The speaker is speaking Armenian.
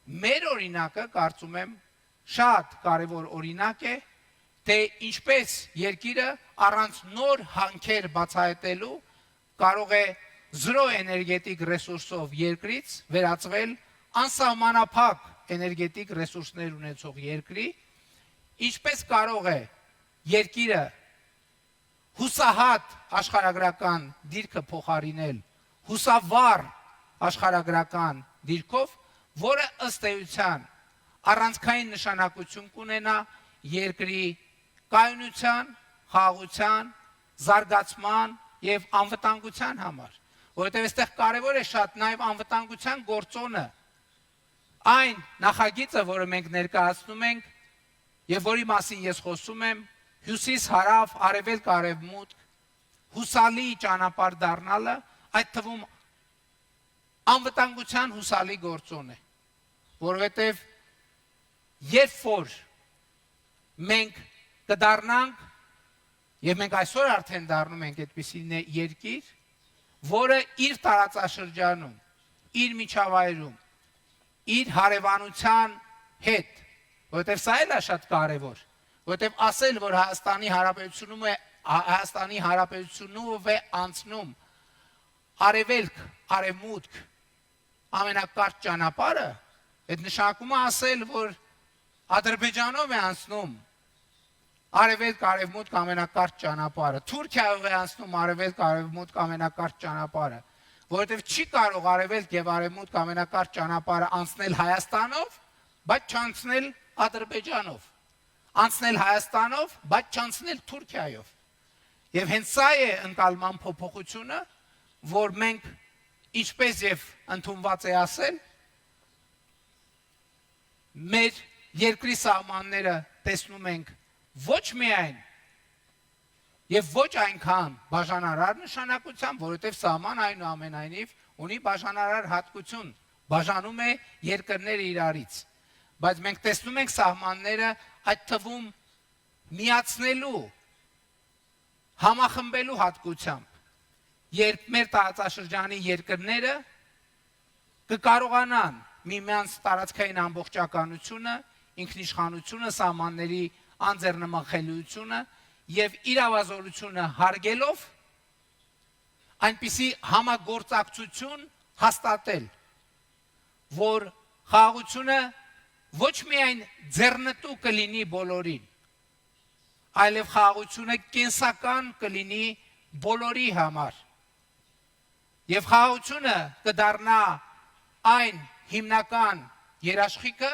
Մեր օրինակը կարծում եմ շատ կարևոր օրինակ է, թե ինչպես երկիրը առանց նոր հանքեր բացահայտելու կարող է զրո էներգետիկ ռեսուրսով երկրից վերածվել անսահմանափակ էներգետիկ ռեսուրսներ ունեցող երկրի, ինչպես կարող է երկիրը հուսահատ աշխարհագրական դիրքը փոխարինել հուսավառ աշխարհագրական դիրքով, որը ըստ էության առանցքային նշանակություն կունենա երկրի կայունության, խաղաղության, զարգացման եւ անվտանգության համար, որովհետեւ այստեղ կարեւոր է շատ նաեւ անվտանգության գործոնը, այն նախագիծը, որը մենք ներկայացնում ենք եւ որի մասին ես խոսում եմ, հյուսիս, հարավ, արևելք, արևմուտք, հուսալի ճանապարհ դառնալը, այդ թվում անվտանգության հուսալի գործոն է, որովհետև երբ որ մենք կդառնանք, եւ մենք այսօր արդեն դառնում ենք այդպիսի երկիր, որը իր տարածաշրջանում, իր միջավայրում, իր հարևանության հետ, որովհետև սա էլ է շատ կարևոր, որովհետև ասել, որ Հայաստանի Հանրապետությունով է անցնում արևելք, արևմուտք, ամենակարճ ճանապարհը, այդ նշանակում է ասել, որ Ադրբեջանով է անցնում արևելք, արևմուտք ամենակարճ ճանապարհը, Թուրքիայով է անցնում արևելք, արևմուտք ամենակարճ ճանապարհը, որովհետև չի կարող արևելք եւ արևմուտք ամենակարճ ճանապարհը անցնել Հայաստանով, բայց չանցնել Ադրբեջանով, անցնել Հայաստանով, բայց չանցնել Թուրքիայով։ Եվ հենց սա է ընկալման փոփոխությունը, որ մենք, ինչպես եւ ընդունված է ասել, մեր երկրի սահմանները տեսնում ենք ոչ միայն եւ ոչ այնքան բաժանարար նշանակությամբ, որովհետեւ սահման այնուամենայնիվ ունի բաժանարար հատկություն, բաժանում է երկրները իրարից, բայց մենք տեսնում ենք սահմանները այդ թվում միացնելու, համախմբելու հատկությամբ, երբ մեր տարածաշրջանի երկրները կկարողանան միմյանց տարածքային ամբողջականությունը, ինքնիշխանությունը, սահմանների անձեռնմխելիությունը եւ իրավազորությունը հարգելով այնպիսի համագործակցություն հաստատել, որ խաղաղությունը ոչ միայն ձեռնտու կլինի բոլորին, այլև խաղաղությունը կենսական կլինի բոլորի համար։ Եվ խաղաղությունը կդառնա այն հիմնական երաշխիքը,